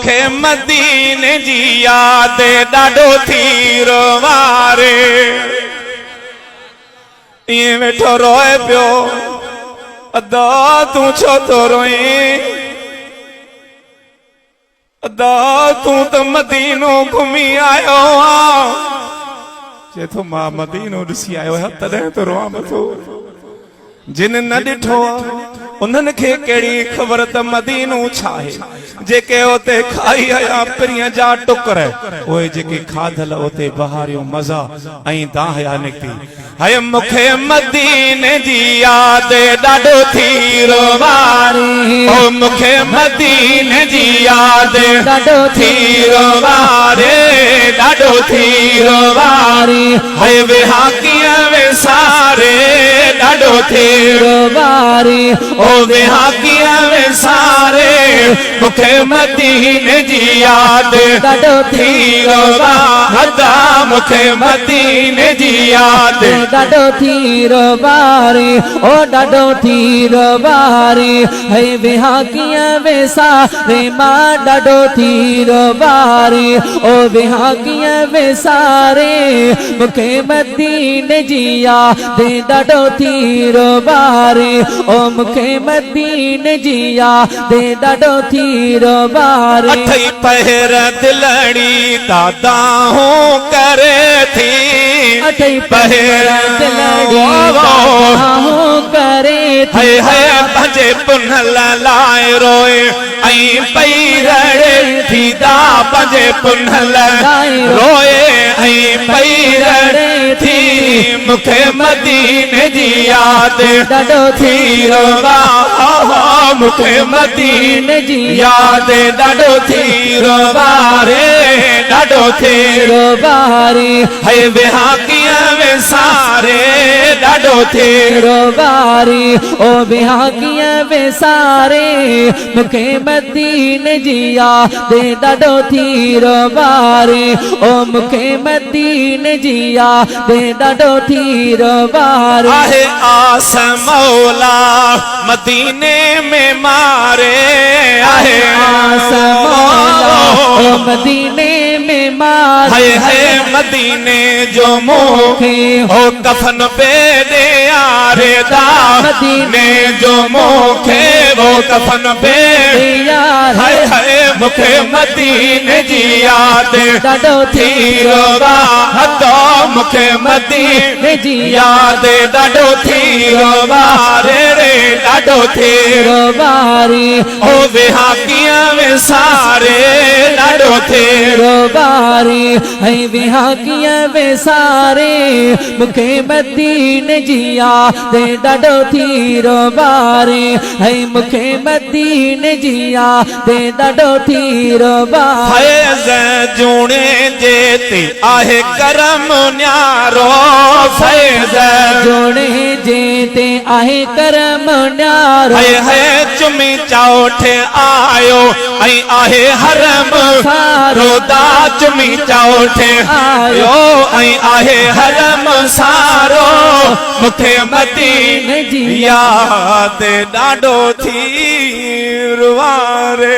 मुखे मदीने जी याद डाडो थी रोवारे। ये वेठो रोए पियो अदा तू छो तो रोई, अदा तू तो मदीनो घूमी आयो जे तो मां मदीनो ॾिसी आयो है तॾहिं तो रोआं मथो। जिन न ॾिठो उन्हनि खे कहिड़ी ख़बर त मदीनो छा आहे। जेके उते खाई आया पिरिया जा टुकर उहे जेके खाधल उते बहारियो मज़ा ऐं दाहया निकिती। हाय मूंखे मदीने जी याद ॾाढो थी रोवारी, ओ मूंखे मदीने जी याद ॾाढो थी रोवारे, ॾाढो थी रोवारी। हाय वेहा कीअं वेसारे ॾाढो थी रोवारी, ओ वेहा कीअं वेसारे मूंखे मदीने जी याद ॾाढो थी रोवारी, मूंखे मदीने जी याद ॾाढो थी रोवारी, ओ ॾाढो थी रोवारी। है वेहा कीअं वेसारे मां ॾाढो थी रोवारी, ओ वेहा कीअं वेसारे मूंखे मदीने जी याद ॾाढो थी रोवारी, ओ मूंखे मदीने जी याद ॾाढो थी रोवारी। अठई पहर दिलड़ी दादा हूँ करे थी, अठई पहर दिलड़ी दादा हूँ करे थी। है भजे पुनल लाए रोए ऐं पैरड़े थी दा भजे पुनल रोए ऐं पैरड़े थी मूंखे मदीने जी याद ॾाढो थी रोवा, मूंखे मदीने जी याद ॾाढो थी रोवारे, ॾाढो थी रोवारी। है वेहा कीअं वेसारे ॾाढो थी रोवारी, ओ वेहा कीअं वेसारे मूंखे मदीने जी याद ॾाढो थी रोवारी, ओ मूंखे मदीने जी याद ॾाढो थी रोवारी। आहे आस मौला मदीने में मारे, आहे आस मौला ओ मदीने में मारे। है मदीने जो मोखे हो कफन पे दे यारे दा, मदीने जो मोखे वो कफन पे यार। है मूंखे मदीने जी याद ॾाढो थी रोवा, मूंखे मदीने जी याद ॾाढो थी रोवारे रे, ॾाढो थी रोवारी। ओ वेहा कीअं वेसारे ॾाढो थी रोवारी, है वेहा कीअं वेसारे मूंखे मदीने जी याद ॾाढो थी रोवारी, है मूंखे मदीने जी याद ॾाढो थी रोवारी। फैज़ जूणे जेते आहे करम न्यारो, फैज़ जूणे जेते आहे करम न्यारो। है चुमी चौठ आयो ऐं आहे हरम सारो दा, चुमी चौठ आयो ऐं आहे हरम सारो मूंखे मदीने जी याद ॾाढो थी रोवारे।